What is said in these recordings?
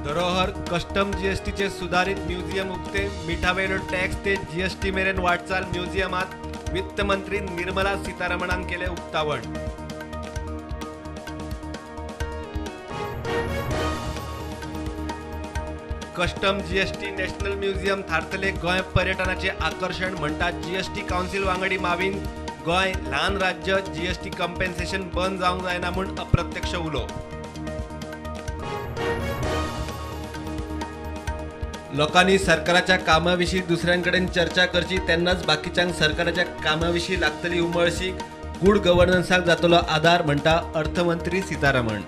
धरोहर कस्टम जीएसटीचे सुधारित म्युझियम उक्ते मिठावेलो टॅक्स ते जीएसटी मेरेन वाटचाल म्युझियमात वित्तमंत्री निर्मला सीतारामनान केले उक्तावण. Custom GST national museum थारतले Goa पर्यटनाचे आकर्षण म्हणतात जीएसटी काउन्सिल वांगडी माविन गोंय ल्हान राज्य जीएसटी कंपेन्सेशन बंद जावंक जायना म्हूण अप्रत्यक्ष उलो. लोकांनी सरकाराच्या कामाविषयी दुसऱ्यांकडेन चर्चा करची तेन्नाच बाकीच्यांक सरकाराच्या कामाविषयी लागतली उमळशीक गुड गव्हर्नन्साक जातलो आधार म्हणटा अर्थमंत्री सीतारामन.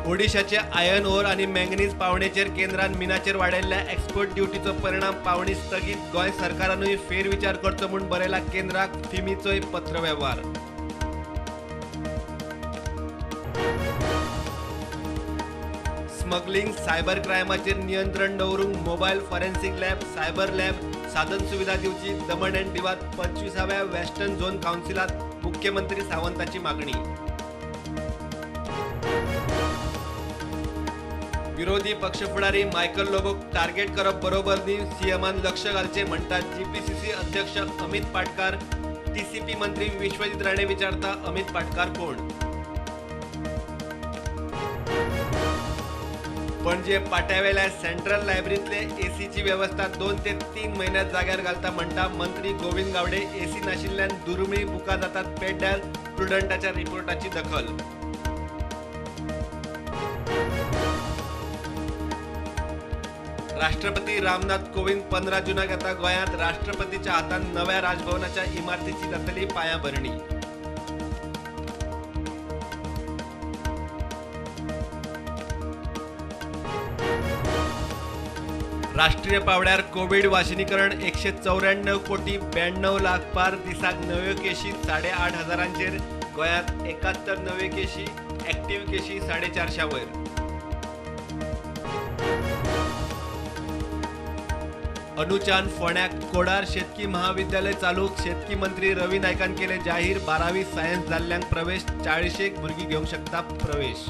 ओडिशाचे आयर्न ओर आणि मँगनीज पावणेचेर केंद्रान मिनाचेर वाडयल्ल्या एक्सपोर्ट ड्युटीचो परिणाम पावणी स्थगीत गोंय सरकारानूय फेरविचार करचो म्हूण बरयला केंद्राक फिमीचोय पत्रव्यवहार. स्मगलिंग सायबर क्रायमाचेर नियंत्रण दवरूंक mobile forensic lab cyber lab साधन सुविधा दिवची दमण अँड दिवात 25व्या वेस्टर्न झोन काउन्सिलात मुख्यमंत्री सावंताची मागणी. विरोधी पक्षफुडारी मायकल लोबोक टार्गेट करप बरोबर न्ही सीएमान लक्ष घालचे म्हणतात जीपीसीसी अध्यक्ष अमित पाटकार. टीसीपी मंत्री विश्वजीत राणे विचारता अमित पाटकार कोण. पणजे पाट्यावेल्या सेंट्रल लायब्ररीतले एसीची व्यवस्था 2 ते 3 महिन्यात जाग्यार घालता म्हणटा मंत्री गोविंद गावडे. एसी नाशिल्ल्यान दुर्मिळ बुकां जातात पेड्ड्यार प्रुडंटाच्या रिपोर्टाची दखल. राष्ट्रपती रामनाथ कोविंद 15 जूनाक येता गोंयांत. राष्ट्रपतीच्या हातान नव्या राजभवनाच्या इमारतीची जातली पायाभरणी. राष्ट्रीय पावड्यार कोविड वाशिनीकरण 194 कोटी 92 लाख पार. दिसाक नव्यो केशी 8,500 गोंयांत 71 नव्यो केशी. ॲक्टिव्ह केशी 450 वयर. अनुच्यान फोंड्याक कोडार शेतकी महाविद्यालय चालू. शेतकी मंत्री रवी नायकान केले जाहीर. 12वी सायन्स जाल्ल्यांक प्रवेश. 40 भुरगीं घेवंक शकता प्रवेश.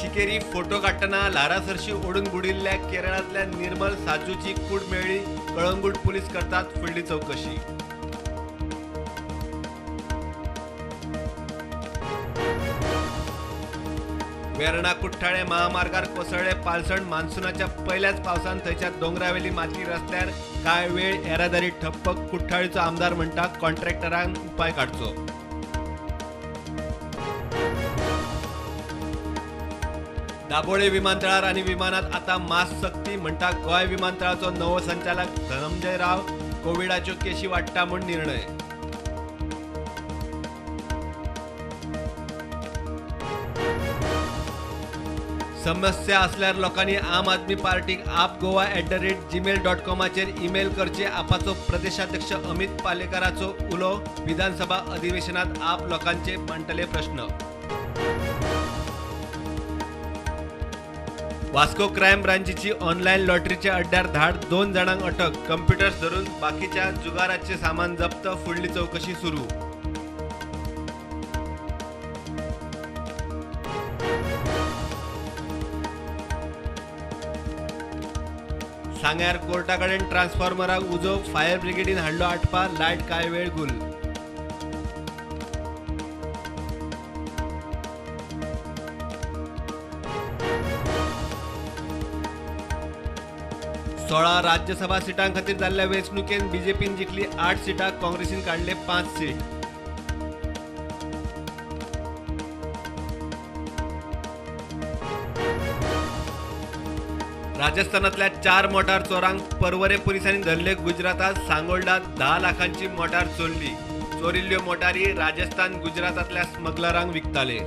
शिकेरी फोटो काडटना ल्हारासरशी ओडून बुडिल्ल्या केरळांतल्या निर्मल साजूची कूड मेळ्ळी. कळंगूट पुलीस करतात फुडली चवकशी. वेर्णा कुठ्ठाळे महामार्गार कोसळ्ळे पालसण. मान्सूनाच्या पहिल्याच पावसान थंयच्या दोंगरावेली माती रस्त्यार. कांय वेळ येरादारी ठप्प. कुठ्ठाळीचो आमदार म्हणटा कॉन्ट्रॅक्टरांक उपाय काडचो. दाबोळे विमानतळार आनी विमानात आता मास्क सक्ती म्हणटा गोंय विमानतळाचो नवो संचालक धनंजय राव. कोविडाच्यो केशी वाडटा म्हूण निर्णय. समस्या असल्यार लोकांनी आम आदमी पार्टीक apgoa@gmail.com ईमेल करचे. आपाचो प्रदेशाध्यक्ष अमित पालेकराचो उलो. विधानसभा अधिवेशनात आप लोकांचे मांडटले प्रश्न. वास्को क्रायम ब्रांचीची ऑनलाईन लॉटरीच्या अड्ड्यार धाड. 2 जाणांक अटक. कम्प्युटर्स धरून बाकीच्या जुगाराचे सामान जप्त. फुडली चौकशी सुरू. सांग्यार कोर्टा कडेन ट्रान्सफॉर्मराक उजो. फायर ब्रिगेडीन हाडलो आटपा. लायट कांय वेळ गुल. सोळा राज्यसभा सिटां खातीर जाल्ल्या वेंचणुकेन बीजेपीन जिखली 8 सिटां. काँग्रेसीन काडले 5 सीट. राजस्थानातल्या 4 मोटार चोरांक परवरे पुलिसांनी धरले. गुजरातात सांगोळडात 10 लाखांची मोटार चोरली. चोरिल्ल्यो मोटारी राजस्थान गुजरातातल्या स्मगलरांक विकताले.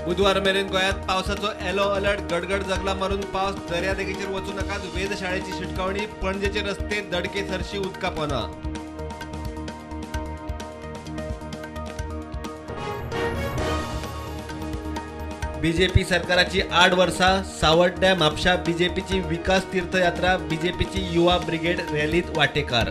बुधवार मेरेन गोंयांत पावसाचो येलो अलर्ट. गडगड जगला मारून पावस. दर्यादेगेचेर वचूं नाकात. वेधशाळेची शिटकावणी. पणजेचे रस्ते दडके सरशी उदका पोना. बीजेपी सरकाराची 8 वर्सां सावड्ड्या म्हापशा बीजेपीची विकास तीर्थयात्रा बीजेपीची युवा ब्रिगेड रॅलीत वांटेकार.